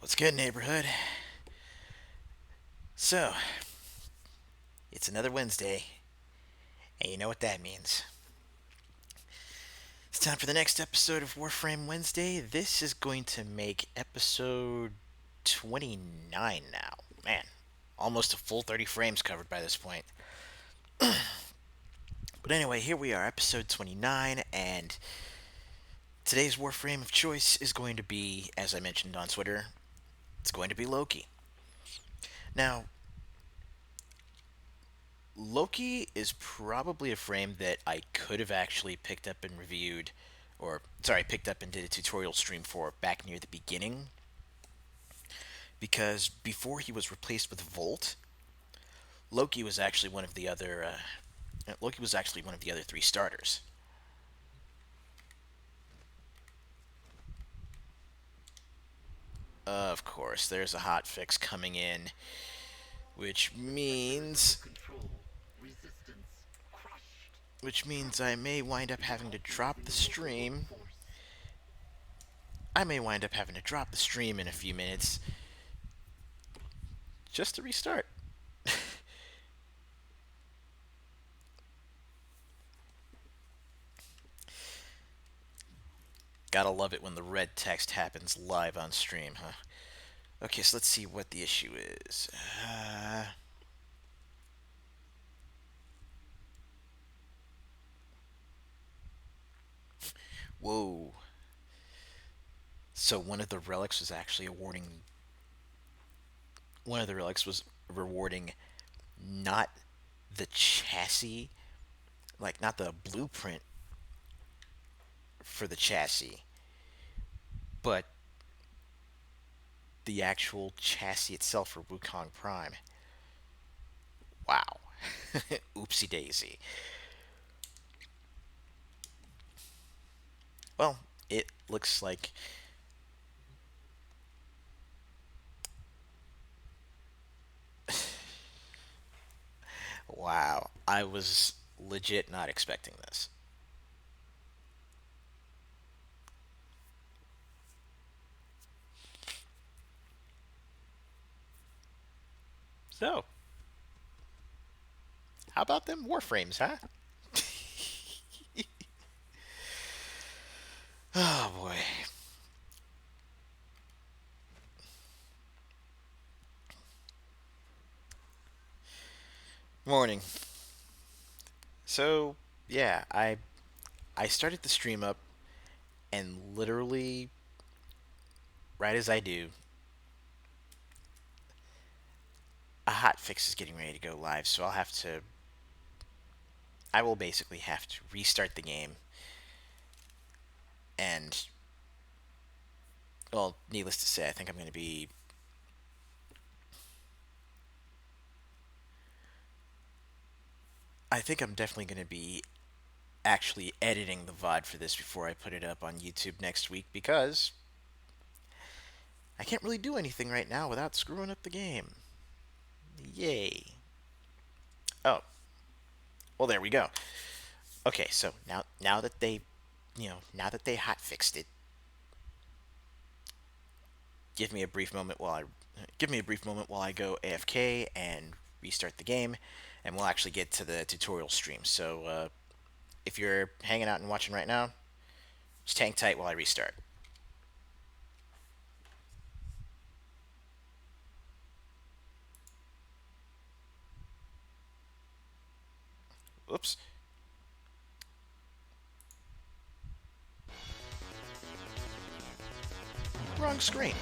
What's good, neighborhood? So, it's another Wednesday, and you know what that means. It's time for the next episode of Warframe Wednesday. This is going to make episode 29 now. Man, almost a full 30 frames covered by this point. But anyway, here we are, episode 29, and today's Warframe of choice is going to be, as I mentioned on Twitter, it's going to be Loki. Now, Loki is probably a frame that I could have actually picked up and reviewed, or sorry, picked up and did a tutorial stream for back near the beginning. Because before he was replaced with Volt, Loki was actually one of the other. Loki was actually one of the other three starters. Of course, there's a hotfix coming in, which means I may wind up having to drop the stream. I may wind up having to drop the stream in a few minutes just to restart. Gotta love it when the red text happens live on stream, huh? Okay, so let's see what the issue is. Whoa. So one of the relics was actually awarding. One of the relics was rewarding not the chassis, like not the blueprint for the chassis, but the actual chassis itself for Wukong Prime. Wow. Oopsie daisy. Well, it looks like wow. I was legit not expecting this. So, how about them Warframes, huh? Oh boy. Morning. So, yeah, I started the stream up and literally right as I do, a hotfix is getting ready to go live, so I will basically have to restart the game and well, needless to say, I think I'm going to be I think I'm definitely going to be actually editing the VOD for this before I put it up on YouTube next week because I can't really do anything right now without screwing up the game. Yay. Oh, well there we go. Okay, so now that they, now that they hot fixed it, give me a brief moment while I go AFK and restart the game, and we'll actually get to the tutorial stream. So if you're hanging out and watching right now, just hang tight while I restart. Oops. Wrong screen.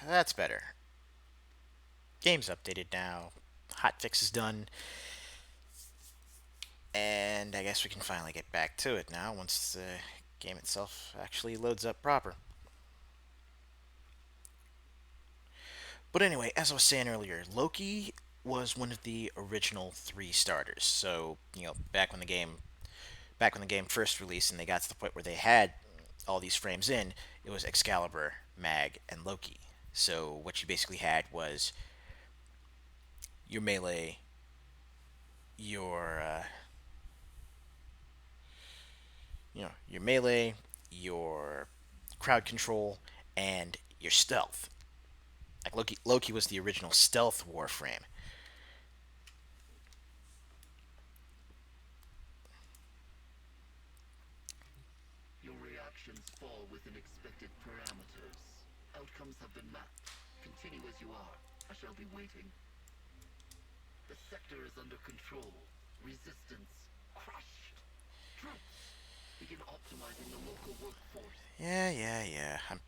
That's better. Game's updated now. Hotfix is done. And I guess we can finally get back to it now once the game itself actually loads up proper. But anyway, as I was saying earlier, Loki was one of the original three starters. So, back when the game first released and they got to the point where they had all these frames in, it was Excalibur, Mag, and Loki. So what you basically had was your melee, your your melee, your crowd control, and your stealth. Like Loki was the original stealth Warframe. Your reactions fall within expected parameters. Outcomes have been mapped. Continue as you are. I shall be waiting. The sector is under control. Resistance crushed. Troops, begin optimizing the local workforce. Yeah. I'm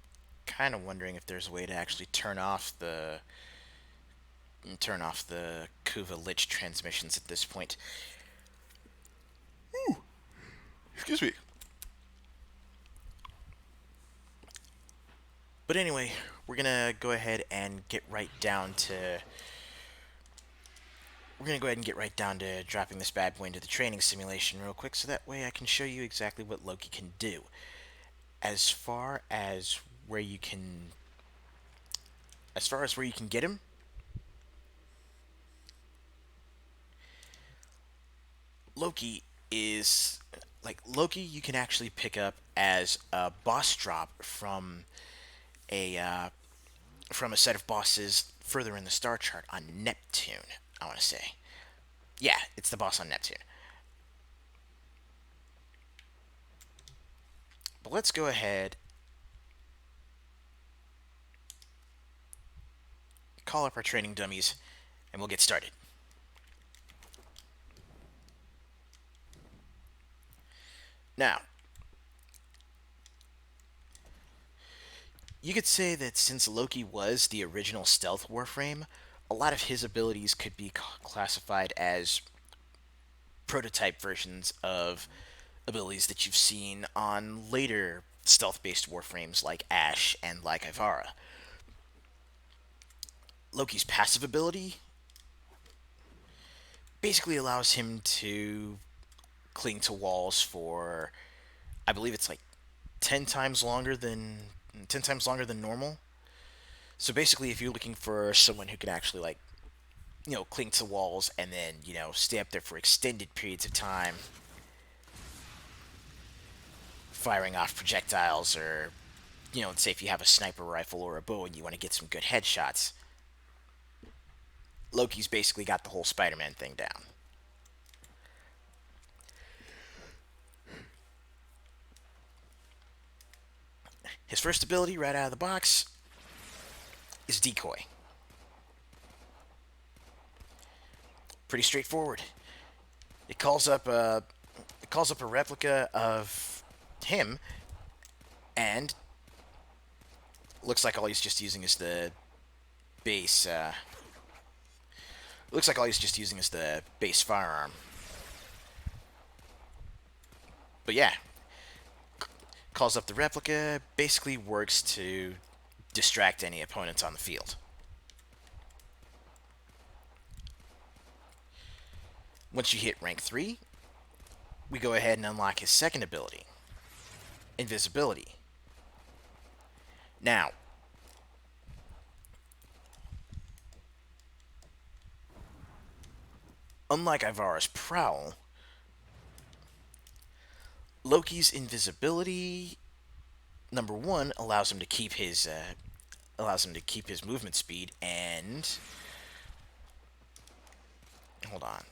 kind of wondering if there's a way to actually turn off the Kuva Lich transmissions at this point. Ooh, excuse me. But anyway, we're gonna go ahead and get right down to dropping this bad boy into the training simulation real quick, so that way I can show you exactly what Loki can do. As far as where you can, as far as where you can get him, Loki is Loki. You can actually pick up as a boss drop a from a set of bosses further in the star chart on Neptune. I want to say, yeah, it's the boss on Neptune. But let's go ahead, call up our training dummies, and we'll get started. Now, you could say that since Loki was the original stealth Warframe, a lot of his abilities could be classified as prototype versions of abilities that you've seen on later stealth-based Warframes like Ash and like Ivara. Loki's passive ability basically allows him to cling to walls for, I believe it's like 10 times longer than 10 times longer than normal. So basically, if you're looking for someone who can actually cling to walls and then stay up there for extended periods of time, firing off projectiles, or let's say if you have a sniper rifle or a bow and you want to get some good headshots, Loki's basically got the whole Spider-Man thing down. His first ability right out of the box is Decoy. Pretty straightforward. It calls up a replica of him, and looks like all he's just using is the base. Looks like all he's just using is the base firearm. But yeah, calls up the replica. Basically works to distract any opponents on the field. Once you hit rank 3, we go ahead and unlock his second ability, Invisibility. Now, unlike Ivara's Prowl, Loki's Invisibility, number one, allows him to keep his movement speed, and hold on,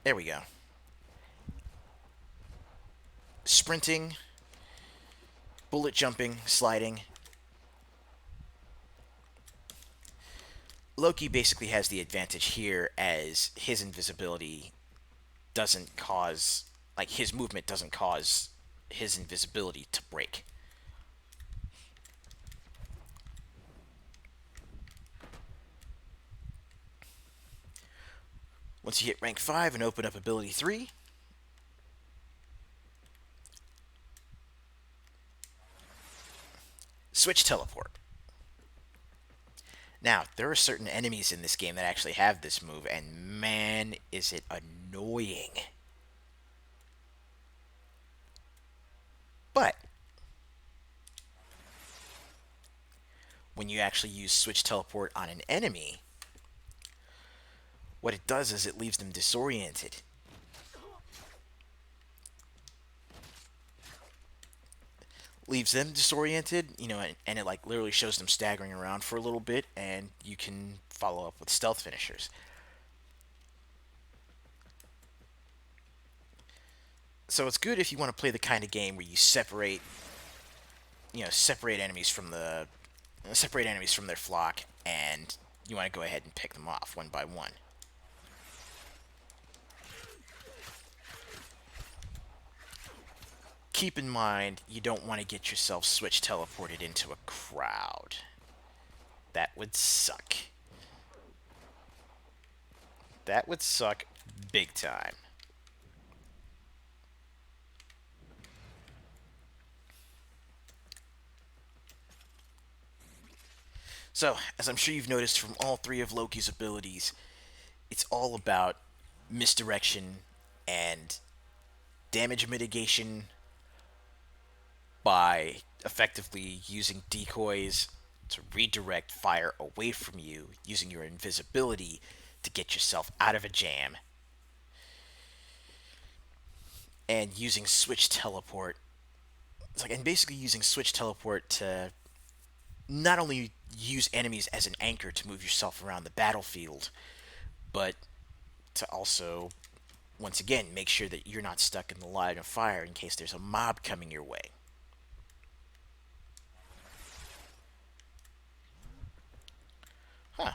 there we go. Sprinting, bullet jumping, sliding. Loki basically has the advantage here, as his invisibility doesn't cause, his movement doesn't cause his invisibility to break. Once you hit rank 5 and open up ability 3, switch teleport. Now, there are certain enemies in this game that actually have this move, and man, is it annoying. But when you actually use switch teleport on an enemy, what it does is it leaves them disoriented. Leaves them disoriented, and it like literally shows them staggering around for a little bit, and you can follow up with stealth finishers. So it's good if you want to play the kind of game where you separate enemies from their flock, and you want to go ahead and pick them off one by one. Keep in mind, you don't want to get yourself switch teleported into a crowd. That would suck. That would suck big time. So, as I'm sure you've noticed from all three of Loki's abilities, it's all about misdirection and damage mitigation by effectively using decoys to redirect fire away from you, using your invisibility to get yourself out of a jam, and using switch teleport. And basically using switch teleport to not only use enemies as an anchor to move yourself around the battlefield, but to also, once again, make sure that you're not stuck in the line of fire in case there's a mob coming your way. Huh.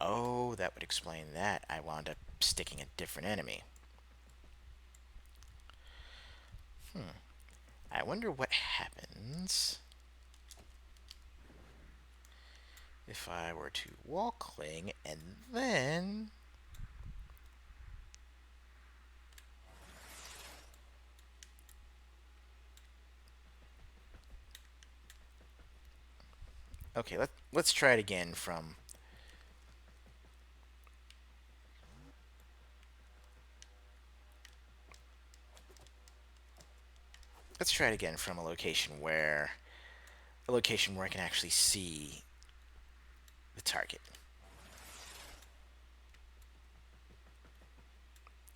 Oh, that would explain that. I wound up sticking a different enemy. I wonder what happens if I were to wall cling and then... Okay, let's try it again from... Let's try it again from a location where I can actually see the target.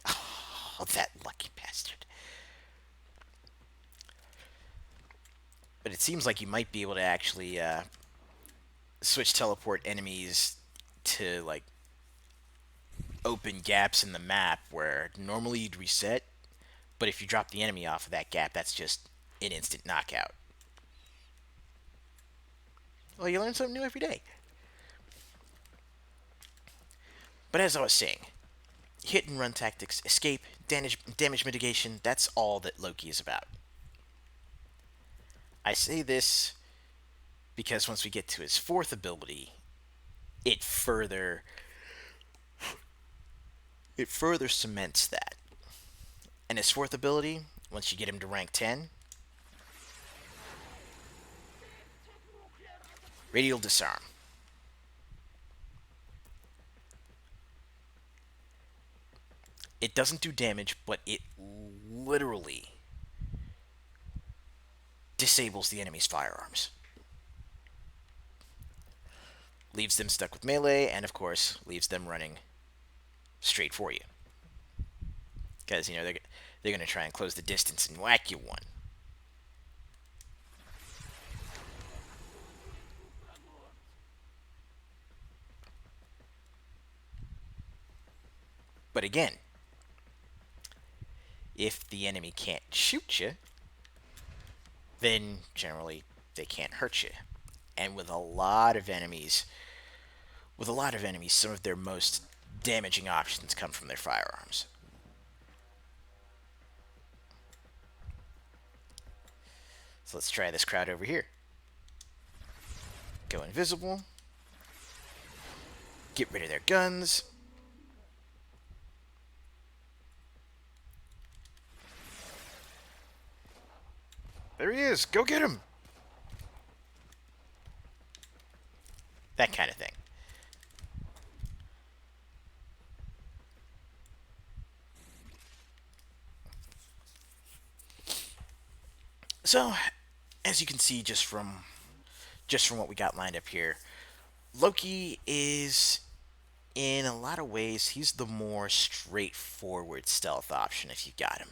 Oh, that lucky bastard. But it seems like you might be able to actually switch teleport enemies to like open gaps in the map where normally you'd reset, but if you drop the enemy off of that gap, that's just an instant knockout. Well, you learn something new every day. But as I was saying, hit and run tactics, escape, damage mitigation, that's all that Loki is about. I say this because once we get to his fourth ability, it further it further cements that. And his fourth ability, once you get him to rank 10, Radial Disarm. It doesn't do damage, but it literally disables the enemy's firearms. Leaves them stuck with melee, and of course, leaves them running straight for you. Because, they're going to try and close the distance and whack you one. But again, if the enemy can't shoot you, then generally they can't hurt you. And with a lot of enemies, some of their most damaging options come from their firearms. So let's try this crowd over here. Go invisible. Get rid of their guns. There he is. Go get him. That kind of thing. So, as you can see just from what we got lined up here, Loki is in a lot of ways he's the more straightforward stealth option if you got him.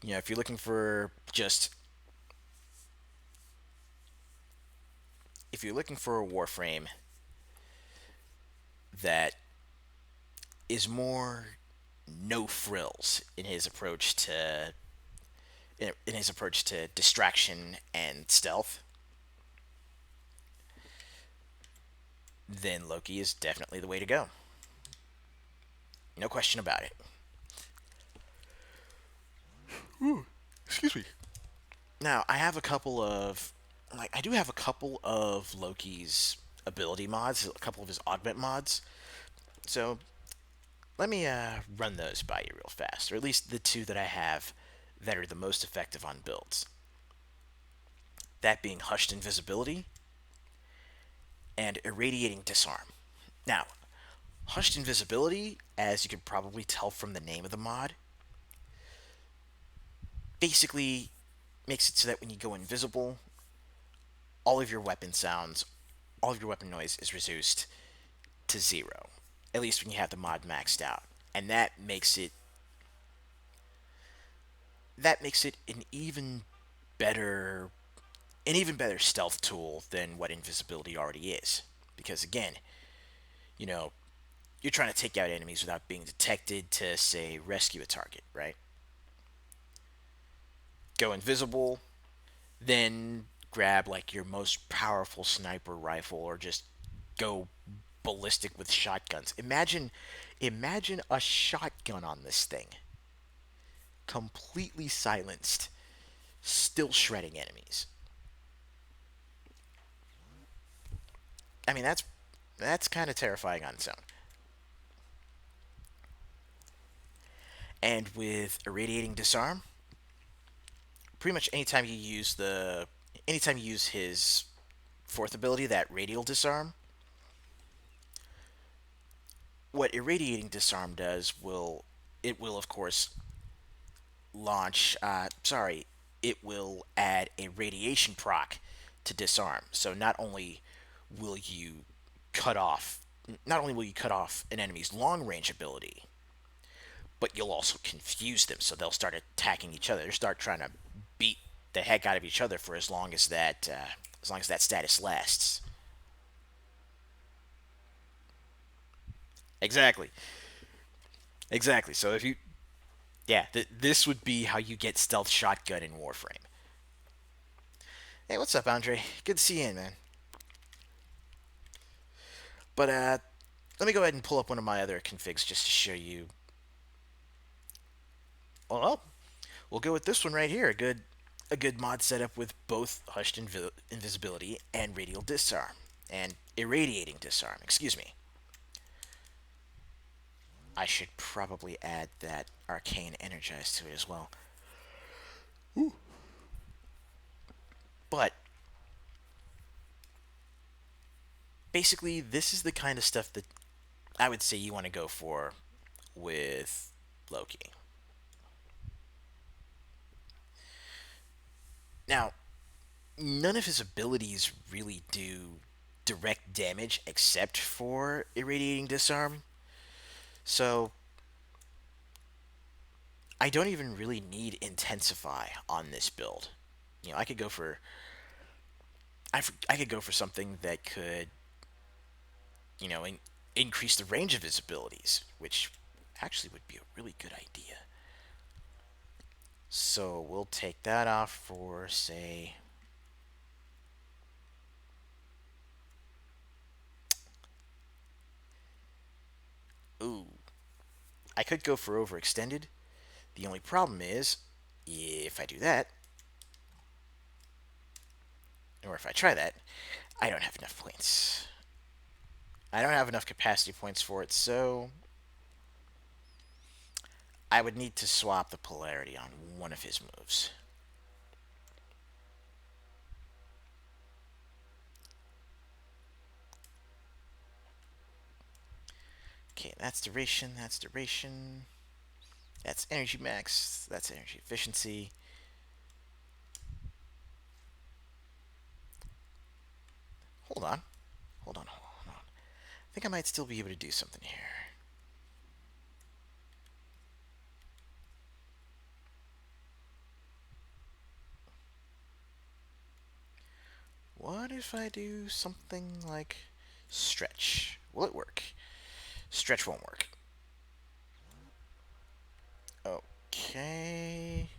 If you're looking for just if you're looking for a Warframe that is more no frills in his approach to distraction and stealth, then Loki is definitely the way to go. No question about it. Ooh, excuse me. Now, I do have a couple of Loki's ability mods, a couple of his augment mods. So, let me run those by you real fast, or at least the two that I have that are the most effective on builds. That being Hushed Invisibility and Irradiating Disarm. Now, Hushed Invisibility, as you can probably tell from the name of the mod, basically makes it so that when you go invisible, all of your weapon sounds, all of your weapon noise is reduced to zero. At least when you have the mod maxed out. And that makes it better an even better stealth tool than what invisibility already is. Because again, you know, you're trying to take out enemies without being detected to, say, rescue a target, right? Go invisible, then grab like your most powerful sniper rifle or just go ballistic with shotguns. Imagine a shotgun on this thing. Completely silenced, still shredding enemies. I mean, that's kind of terrifying on its own. And with irradiating disarm, pretty much anytime you use his fourth ability, that radial disarm, what irradiating disarm does will of course launch. It will add a radiation proc to disarm. So will you cut off not only will you cut off an enemy's long range ability, but you'll also confuse them, so they'll start attacking each other. They'll start trying to beat the heck out of each other for as long as that status lasts. Exactly, exactly. So if you yeah, this would be how you get stealth shotgun in Warframe. Hey, what's up, Andre? Good to see you in, man. But let me go ahead and pull up one of my other configs just to show you. Oh, we'll go with this one right here. A good mod setup with both hushed invisibility and radial disarm and irradiating disarm. Excuse me. I should probably add that arcane energize to it as well. Ooh. But basically, this is the kind of stuff that I would say you want to go for with Loki. Now, none of his abilities really do direct damage except for irradiating disarm. So I don't even really need intensify on this build. I could go for I could go for something that could increase the range of his abilities, which actually would be a really good idea. So we'll take that off for, say, ooh, I could go for overextended. The only problem is, if I do that, or if I try that, I don't have enough points. I don't have enough capacity points for it, so I would need to swap the polarity on one of his moves. Okay, that's duration, that's duration. That's energy max, that's energy efficiency. Hold on, hold on, hold on. I think I might still be able to do something here. What if I do something like stretch? Will it work? Stretch won't work. Okay.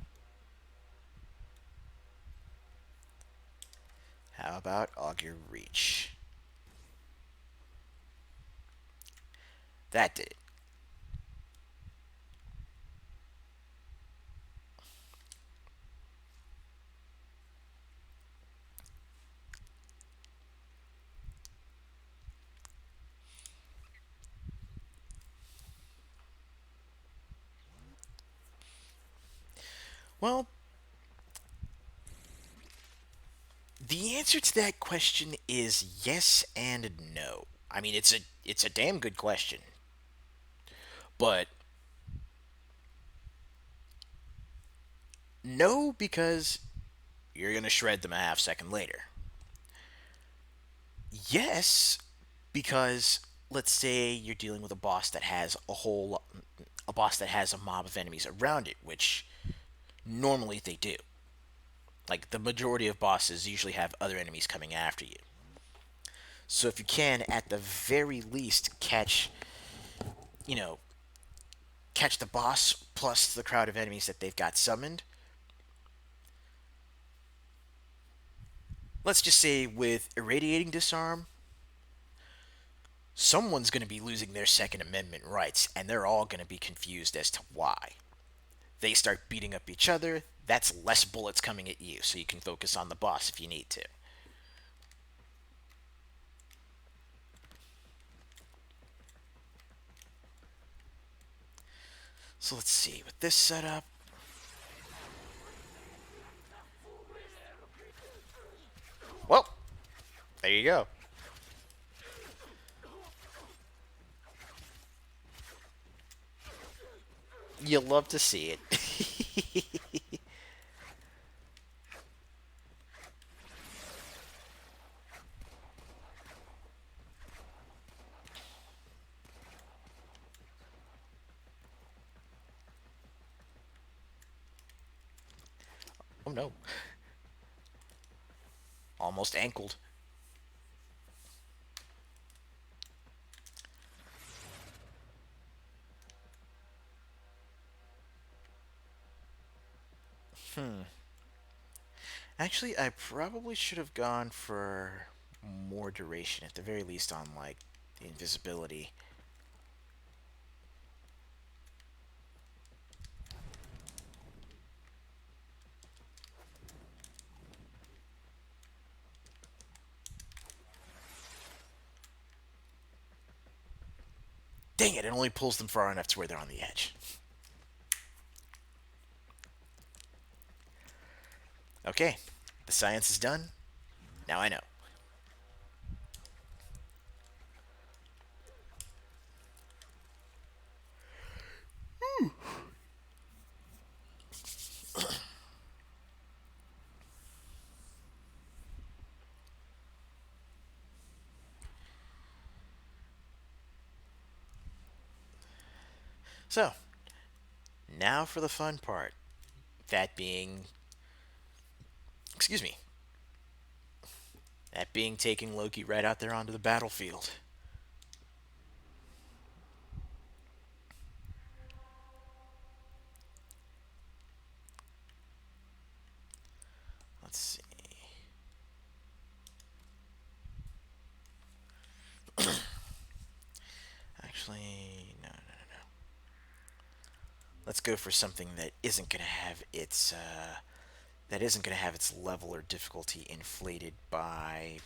How about augur reach? That did it. Well, the answer to that question is yes and no. I mean, it's a damn good question, but no, because you're gonna shred them a half second later. Yes, because let's say you're dealing with a boss that has a boss that has a mob of enemies around it, which normally they do. Like the majority of bosses usually have other enemies coming after you. So if you can, at the very least, you know, catch the boss plus the crowd of enemies that they've got summoned. Let's just say with irradiating disarm, someone's going to be losing their Second Amendment rights, and they're all going to be confused as to why. They start beating up each other. That's less bullets coming at you, so you can focus on the boss if you need to. So let's see. With this setup, well, there you go. You'll love to see it. Oh no. Almost ankled. Actually, I probably should have gone for more duration, at the very least on, like, the invisibility. Dang it, it only pulls them far enough to where they're on the edge. Okay, the science is done. Now I know. So, now for the fun part. That being, excuse me, that being taking Loki right out there onto the battlefield. Let's see. Actually, no, no, no. Let's go for something that isn't gonna have its level or difficulty inflated by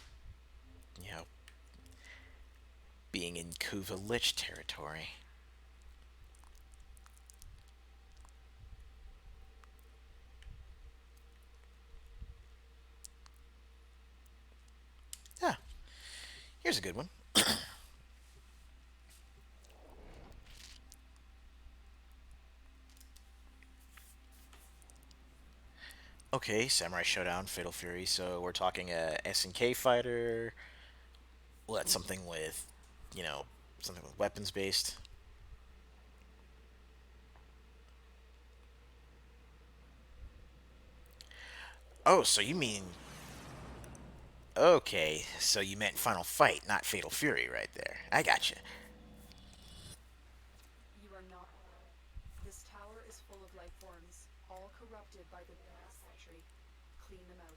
you know, being in Kuva Lich territory. Ah, here's a good one. Okay, Samurai Showdown, Fatal Fury. So we're talking a SNK fighter. Well, that's something with, you know, something with weapons based. Oh, so you mean okay? So you meant Final Fight, not Fatal Fury, right there. I gotcha. You are not. This tower is full of life forms, all corrupted by the sentry. Clean them out.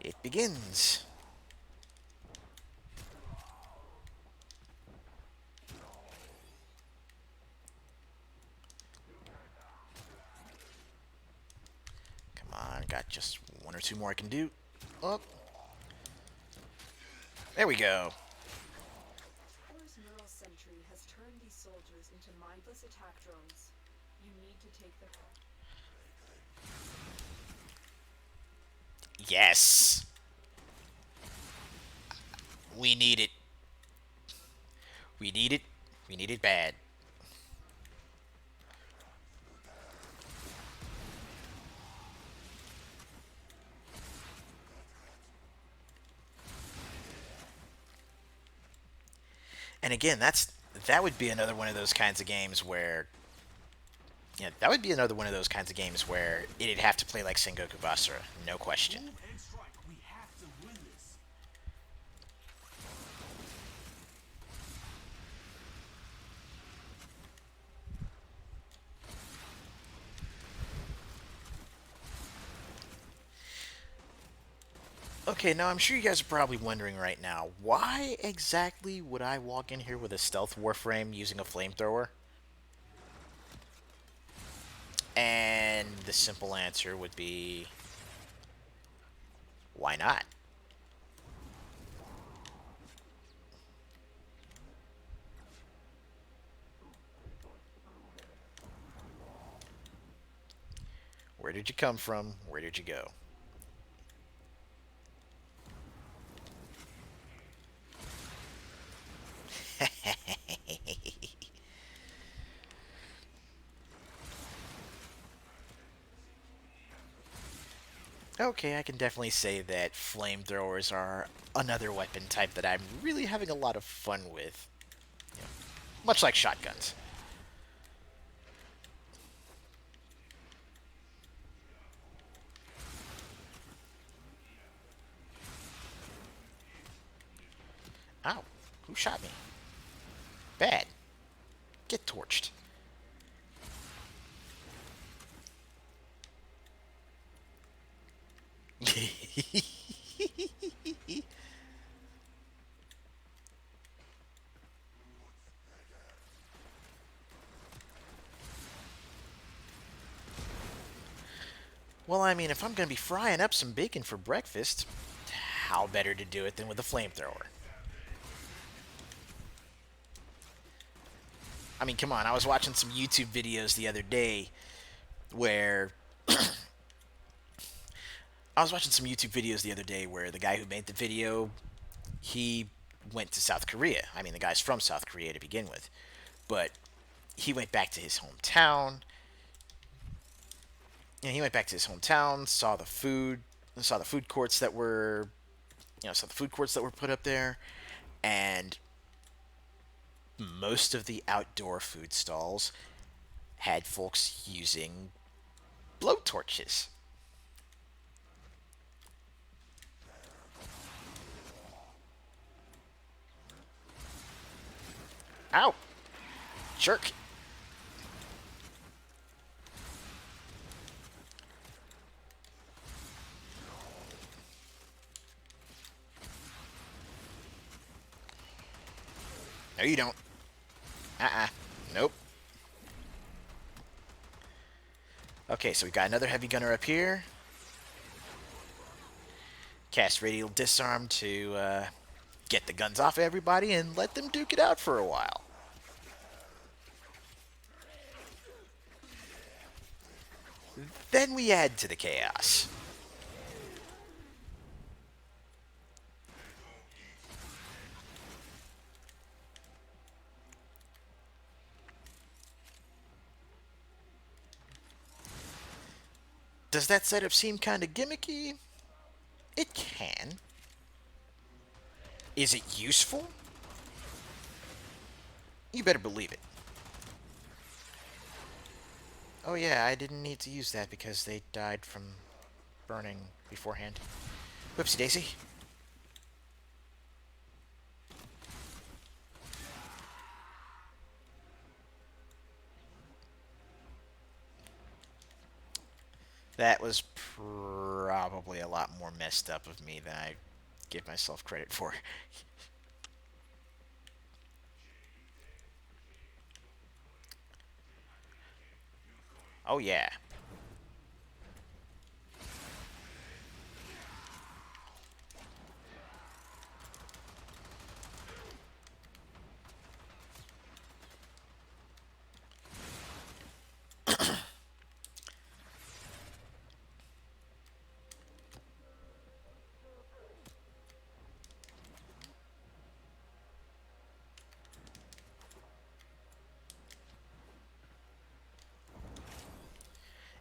It begins. Come on, got just one or two more I can do. Oh, there we go. Tower's neural sentry has turned these soldiers into mindless attack drones. You need to take them out. Yes, we need it. We need it. We need it bad. And again, that would be another one of those kinds of games where that would be another one of those kinds of games where it'd have to play like Sengoku Basara, no question. Move and strike. We have to win this. Okay, now I'm sure you guys are probably wondering right now, why exactly would I walk in here with a stealth warframe using a flamethrower? And the simple answer would be, why not? Where did you come from? Where did you go? Okay, I can definitely say that flamethrowers are another weapon type that I'm really having a lot of fun with. You know, much like shotguns. Ow, who shot me? Bad. Get torched. Well, I mean, if I'm going to be frying up some bacon for breakfast, how better to do it than with a flamethrower? I mean, come on, I was watching some YouTube videos the other day where the guy who made the video, he went to South Korea. I mean, the guy's from South Korea to begin with, but he went back to his hometown. And he went back to his hometown, saw the food courts that were, saw the food courts that were put up there, and most of the outdoor food stalls had folks using blowtorches. Ow! Jerk! No, you don't. Uh-uh. Nope. Okay, so we got another heavy gunner up here. Cast Radial Disarm to get the guns off everybody and let them duke it out for a while. Then we add to the chaos. Does that setup seem kind of gimmicky? It can. Is it useful? You better believe it. Oh yeah, I didn't need to use that because they died from burning beforehand. Whoopsie daisy. That was probably a lot more messed up of me than I give myself credit for. Oh yeah.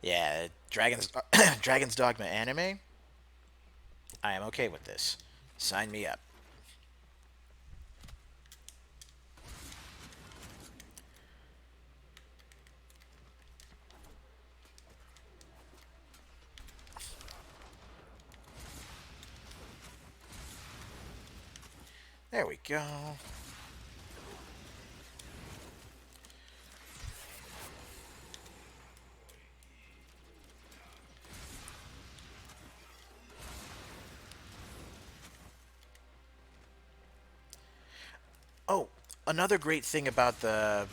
Yeah, Dragon's Dogma anime. I am okay with this. Sign me up. There we go. Oh, another great thing about the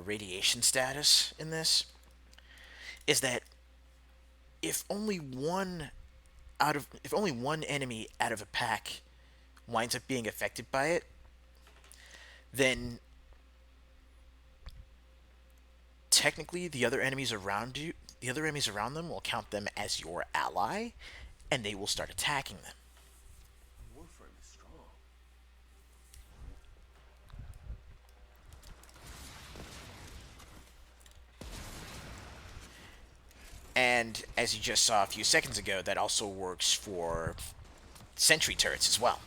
radiation status in this is that if only one enemy out of a pack winds up being affected by it, then technically the other enemies around them will count them as your ally, and they will start attacking them. Warframe is strong. And as you just saw a few seconds ago, that also works for sentry turrets as well.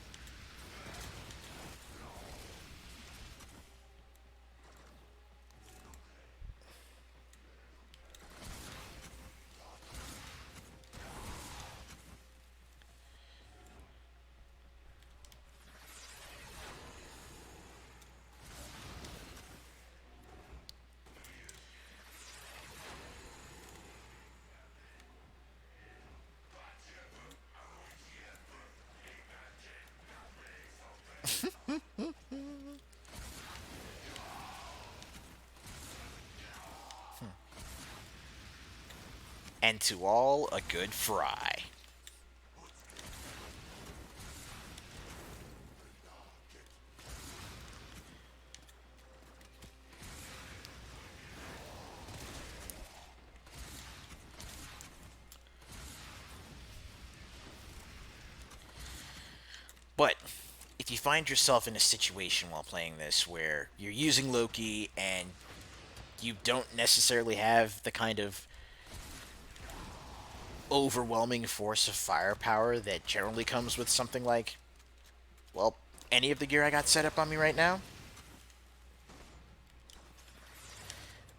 And to all a good fry. But if you find yourself in a situation while playing this where you're using Loki and you don't necessarily have the kind of overwhelming force of firepower that generally comes with something like, well, any of the gear I got set up on me right now,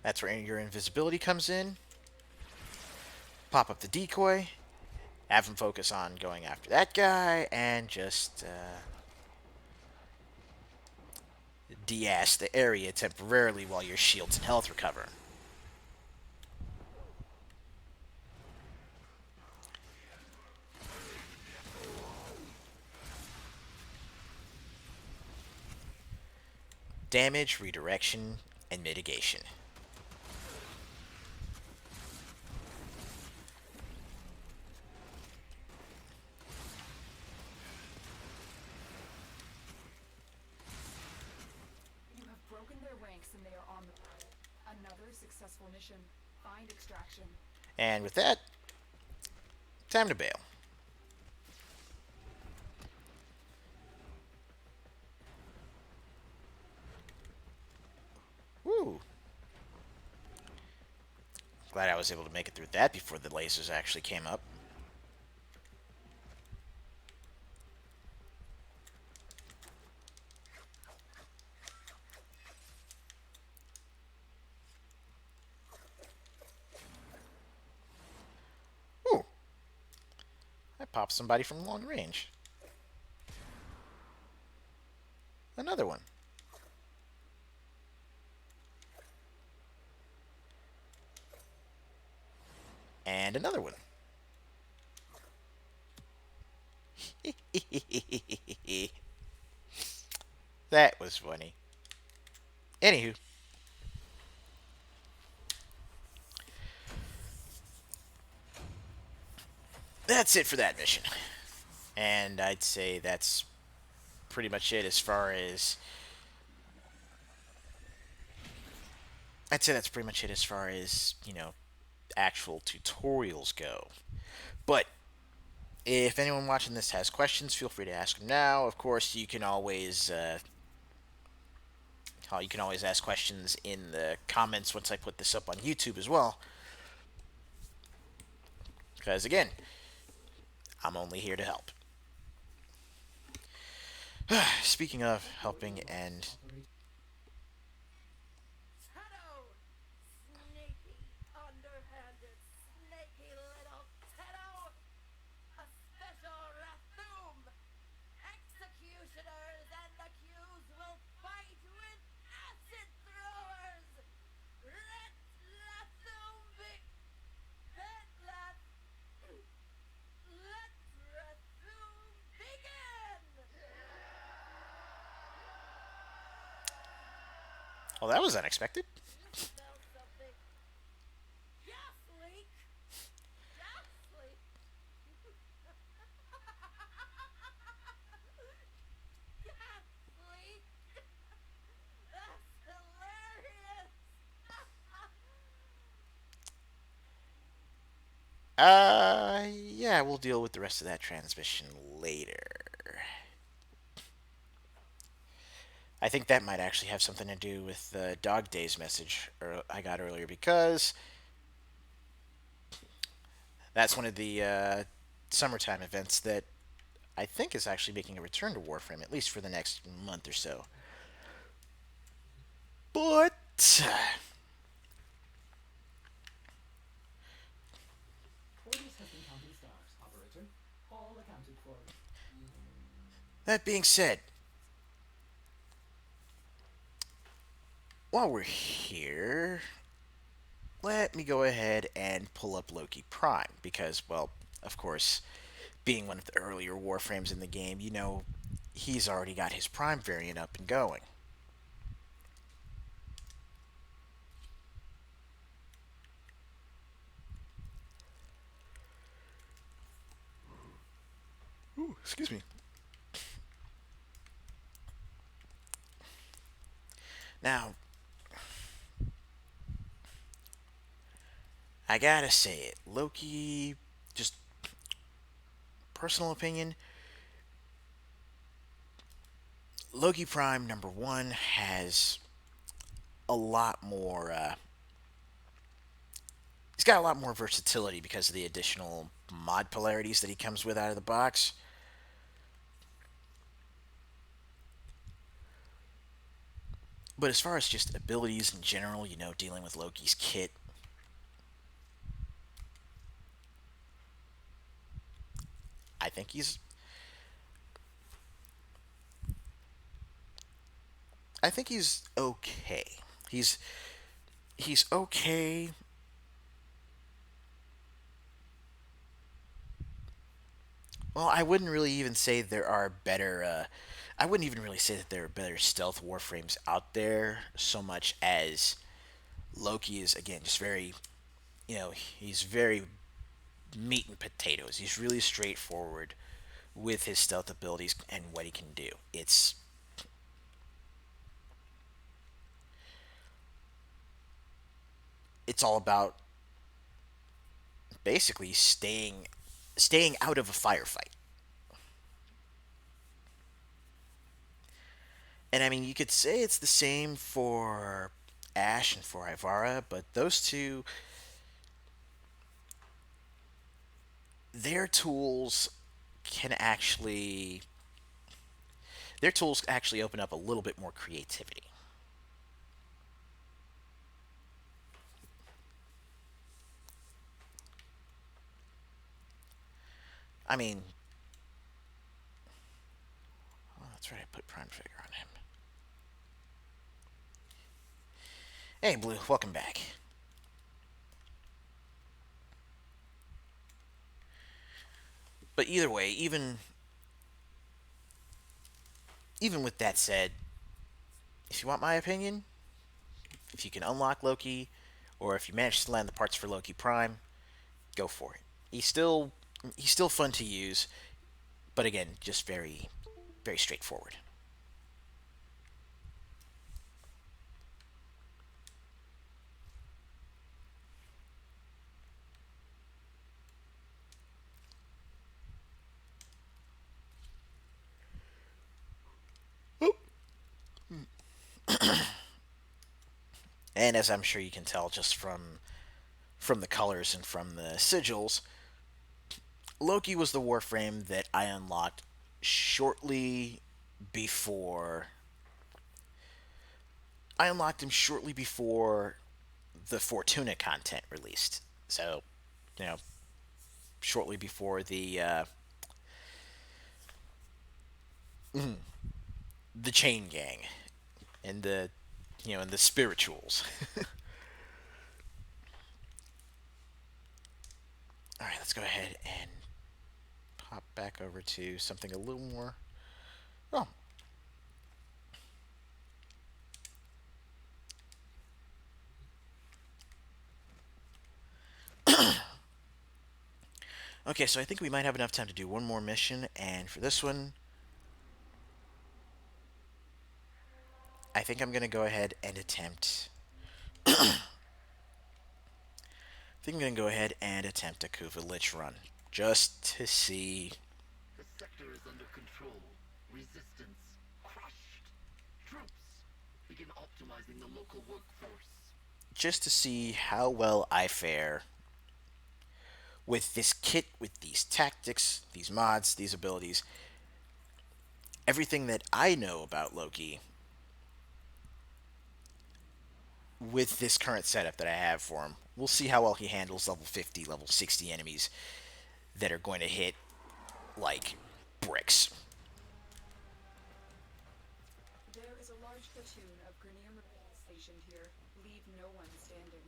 that's where your invisibility comes in. Pop up the decoy, have him focus on going after that guy, and just de-ass the area temporarily while your shields and health recover. Damage, redirection, and mitigation. successful mission. Find extraction. And with that, time to bail. Woo! Glad I was able to make it through that before the lasers actually came up. Ooh! I popped somebody from long range. Another one. And another one. That was funny. Anywho, that's it for that mission. And I'd say that's pretty much it as far as. I'd say that's pretty much it as far as, actual tutorials go. But if anyone watching this has questions, feel free to ask them now. Of course, you can always ask questions in the comments once I put this up on YouTube as well. Because again, I'm only here to help. Speaking of helping and Shadow! Sneaky, underhanded, snaky little Shadow! A special Rathum! Executioners and accused will fight with acid throwers! Let Rathum be... Let Rathum begin! well, that was unexpected. You smell something. Gas leak! Gas leak! Gas leak! That's hilarious! Yeah, we'll deal with the rest of that transmission later. I think that might actually have something to do with the Dog Days message I got earlier because that's one of the summertime events that I think is actually making a return to Warframe, at least for the next month or so. But Orders have been counting stars, operator. All accounted for. that being said, while we're here, let me go ahead and pull up Loki Prime because, well, of course, being one of the earlier Warframes in the game, he's already got his Prime variant up and going. Ooh, excuse me. Now, I gotta say it, Loki, just personal opinion, Loki Prime number one has a lot more. He's got a lot more versatility because of the additional mod polarities that he comes with out of the box. But as far as just abilities in general, dealing with Loki's kit, I think he's. I think he's okay. He's he's okay. Well, I wouldn't really even say there are better. I wouldn't even really say that there are better stealth warframes out there so much as Loki is again just very. He's very meat and potatoes. He's really straightforward with his stealth abilities and what he can do. it's all about basically staying out of a firefight. And I mean, you could say it's the same for Ash and for Ivara, but those two, their tools can actually their tools actually open up a little bit more creativity. I mean, oh, that's right, I put Prime Figure on him. Hey, Blue, welcome back. But either way, even with that said, if you want my opinion, if you can unlock Loki, or if you manage to land the parts for Loki Prime, go for it. He's still fun to use, but again, just very straightforward. And as I'm sure you can tell just from the colors and from the sigils, Loki was the Warframe that I unlocked shortly before I unlocked him shortly before the Fortuna content released. So, you know, shortly before the Chain Gang and the spirituals. All right, let's go ahead and pop back over to something a little more. Oh, okay. So I think we might have enough time to do one more mission, and for this one, I think I'm gonna go ahead and attempt. I think I'm gonna go ahead and attempt a Kuva Lich run just to see, The sector is under control. Resistance crushed. Troops, begin optimizing the local workforce. how well I fare with this kit, with these tactics, these mods, these abilities, everything that I know about Loki with this current setup that I have for him. We'll see how well he handles level 50, level 60 enemies that are going to hit like bricks. There is a large platoon of Grineer Marines stationed here. Leave no one standing.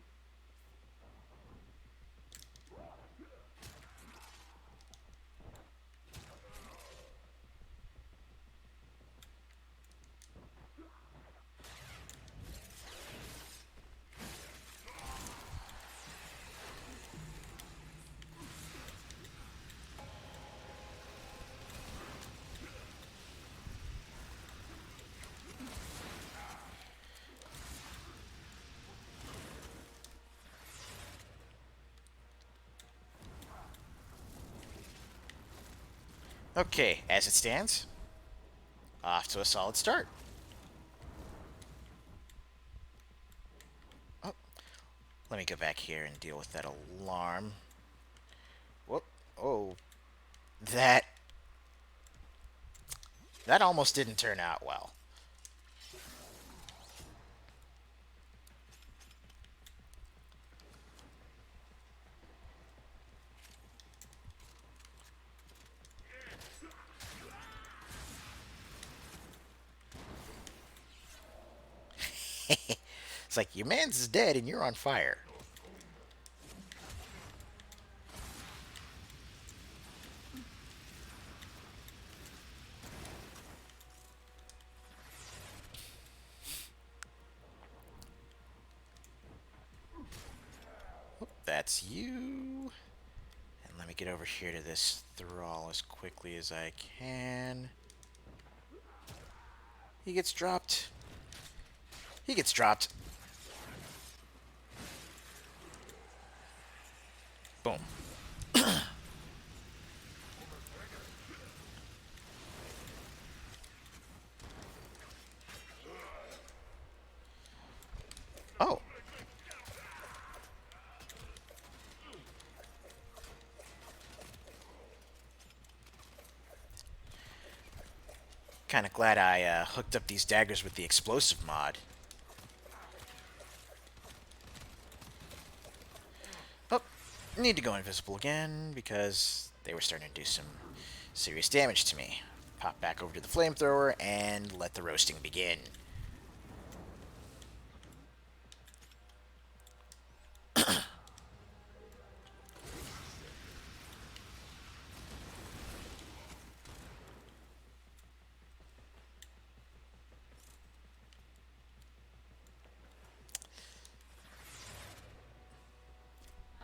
Okay, as it stands, off to a solid start. Oh, let me go back here and deal with that alarm. Whoop. Oh, that that almost didn't turn out well. It's like your man's is dead and you're on fire. That's you. And let me get over here to this thrall as quickly as I can. He gets dropped. He gets dropped. Kind of glad I hooked up these daggers with the explosive mod. Oh, need to go invisible again because they were starting to do some serious damage to me. Pop back over to the flamethrower and let the roasting begin.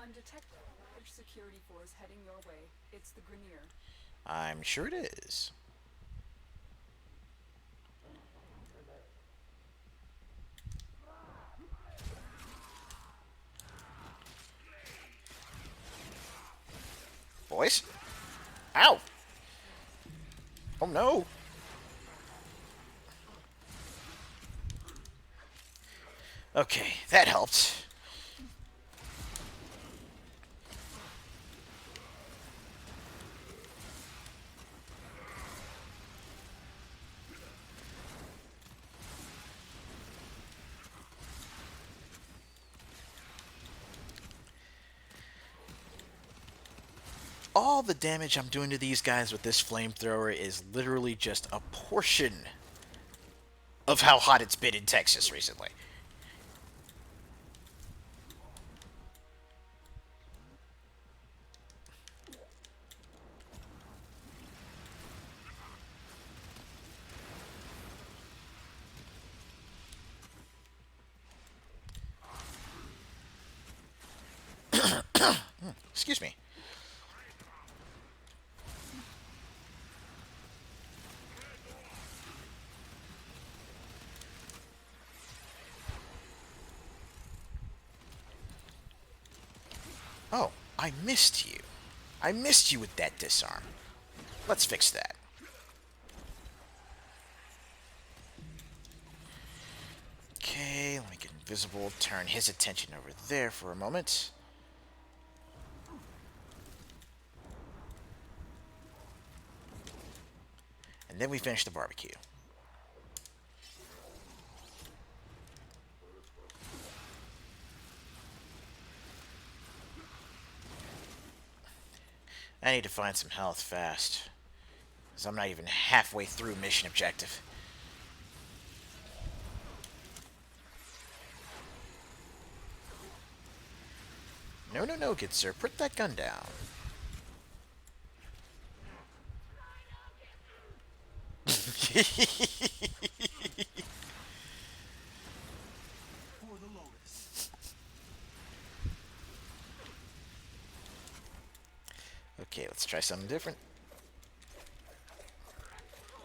Undetected security force heading your way. It's the Grenier. I'm sure it is. Boys? Ow! Oh no! Okay, that helped. All the damage I'm doing to these guys with this flamethrower is literally just a portion of how hot it's been in Texas recently. Excuse me. Oh, I missed you. I missed you with that disarm. Let's fix that. Okay, let me get invisible, turn his attention over there for a moment. And then we finish the barbecue. I need to find some health fast, because I'm not even halfway through mission objective. No, no, no, good sir. Put that gun down. For the Lotus. Okay, let's try something different.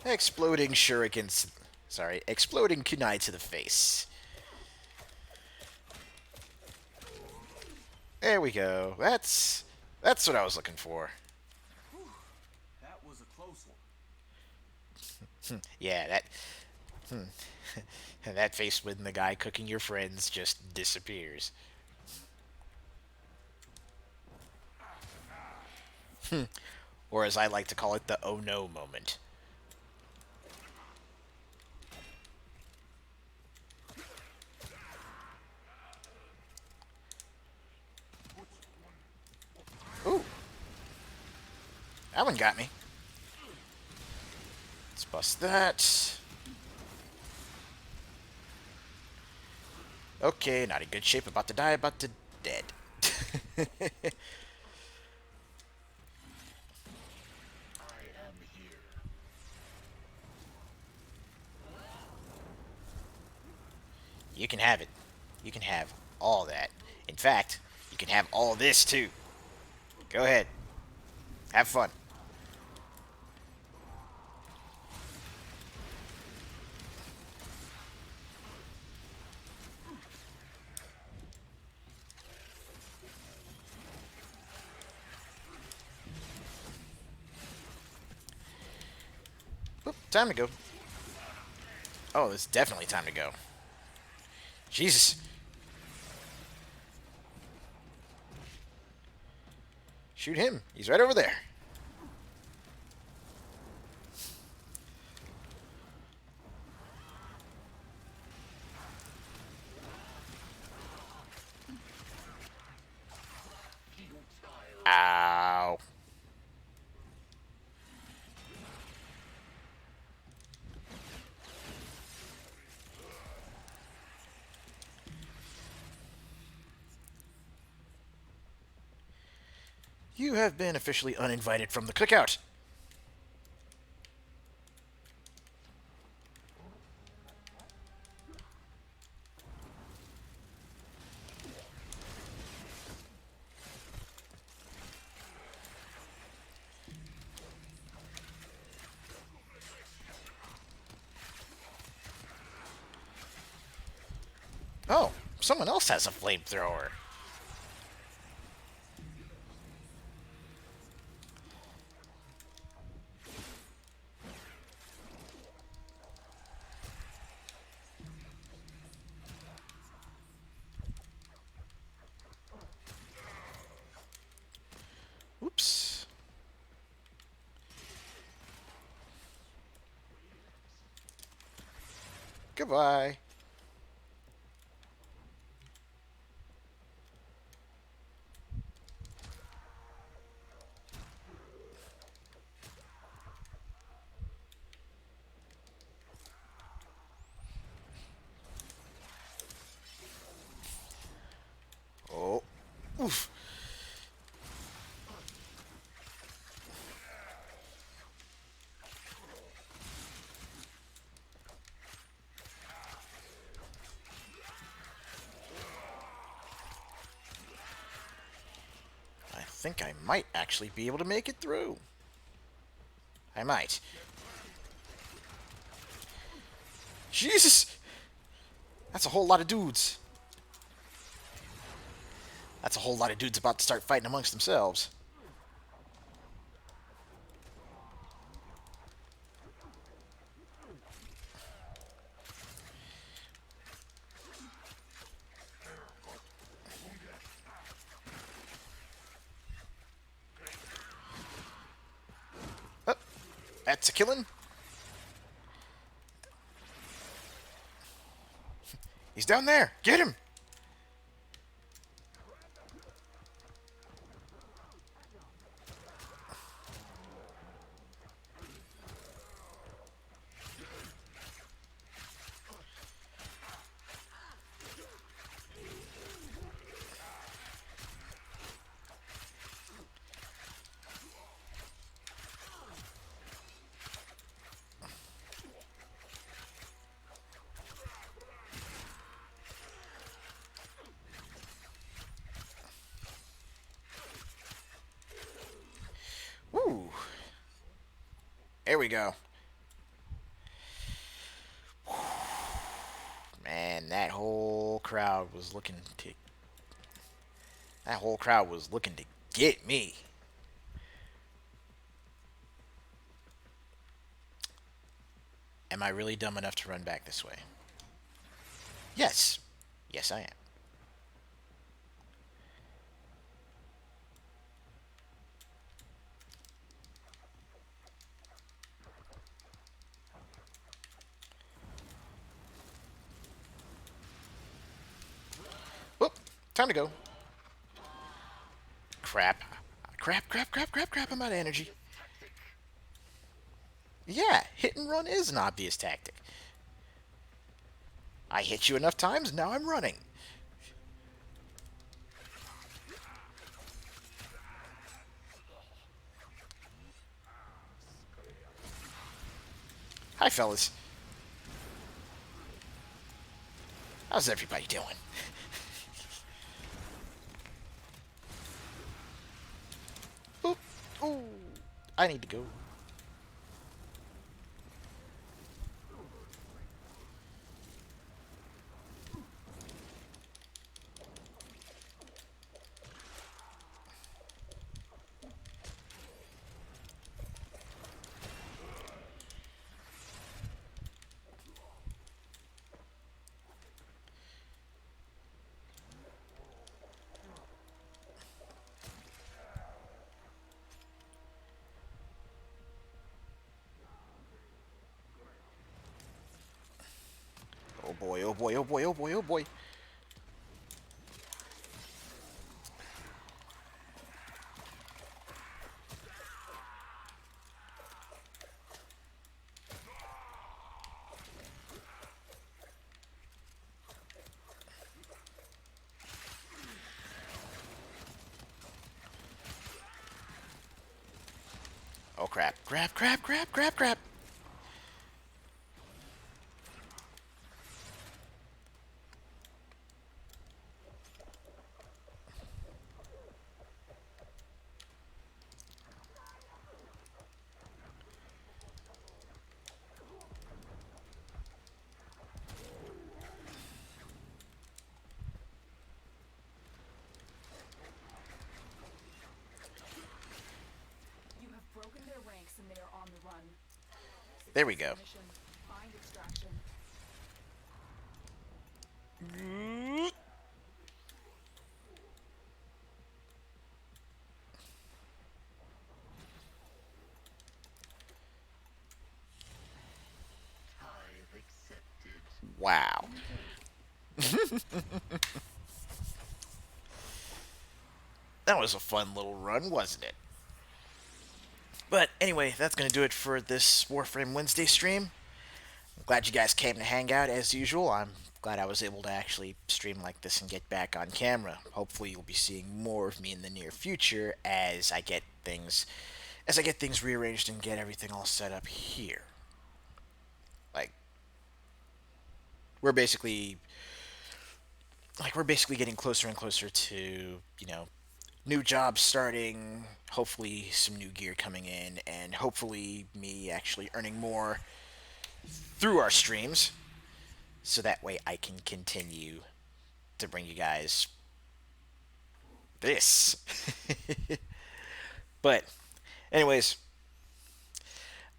Exploding shurikens. Sorry, exploding kunai to the face. There we go. That's what I was looking for. That was a close one. Yeah, that that face when the guy cooking your friends just disappears. Or as I like to call it, the oh no moment. Ooh. That one got me. Let's bust that. Okay, not in good shape. About to die, about to dead. I am here. You can have it. You can have all that. In fact, you can have all this too. Go ahead. Have fun. Oop, time to go. Oh, it's definitely time to go. Jesus. Shoot him. He's right over there. You have been officially uninvited from the cookout. Oh, someone else has a flamethrower. Oops. Goodbye. Oh. Oof. I think I might actually be able to make it through. I might. Jesus! That's a whole lot of dudes. That's a whole lot of dudes about to start fighting amongst themselves. Oh, that's a killing. He's down there. Get him. Woo. There we go. Man, that whole crowd was looking to... That whole crowd was looking to get me. Am I really dumb enough to run back this way? Yes. Yes, I am. Whoop. Time to go. Crap. Crap. I'm out of energy. Yeah, hit and run is an obvious tactic. I hit you enough times, now I'm running. Hi, fellas. How's everybody doing? Oop. Ooh. I need to go. Oh boy, oh boy, oh boy, oh boy, oh boy. crap. Crap, crap, crap, crap, crap. You have broken their ranks and they are on the run. There we go. Mission. Find extraction. Tithe accepted. Wow. That was a fun little run, wasn't it? But anyway, that's going to do it for this Warframe Wednesday stream. I'm glad you guys came to hang out as usual. I'm glad I was able to actually stream like this and get back on camera. Hopefully you'll be seeing more of me in the near future as I get things rearranged and get everything all set up here. Like we're basically we're basically getting closer and closer to, new jobs starting, hopefully some new gear coming in, and hopefully me actually earning more through our streams, so that way I can continue to bring you guys this. But, anyways,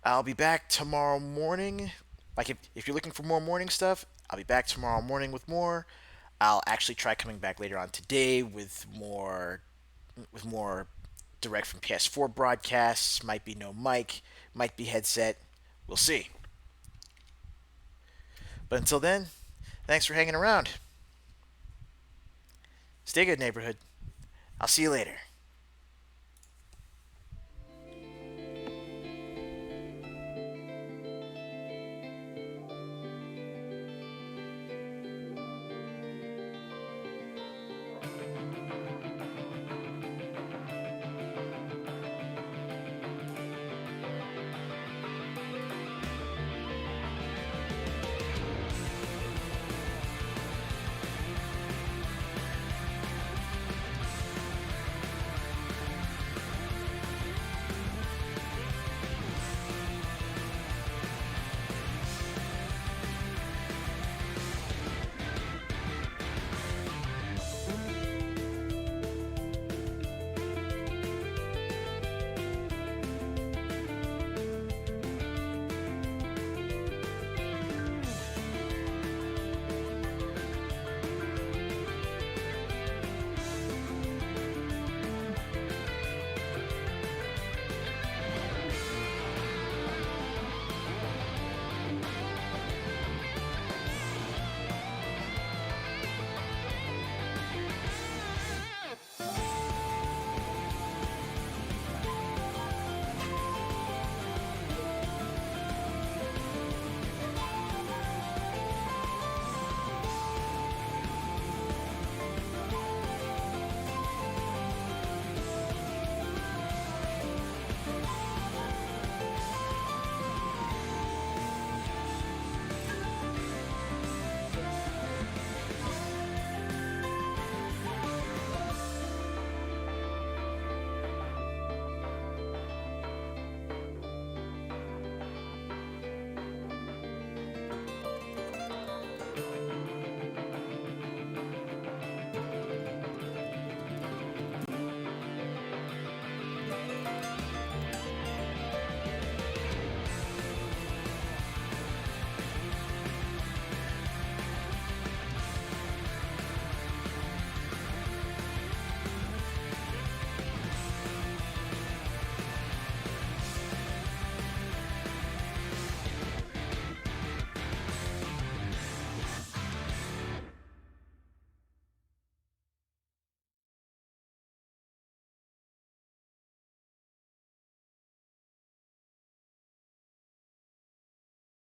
I'll be back tomorrow morning. Like, if you're looking for more morning stuff, I'll be back tomorrow morning with more. I'll actually try coming back later on today with more direct from PS4 broadcasts. Might be no mic, might be headset. We'll see. But until then, thanks for hanging around. Stay good, neighborhood. I'll see you later.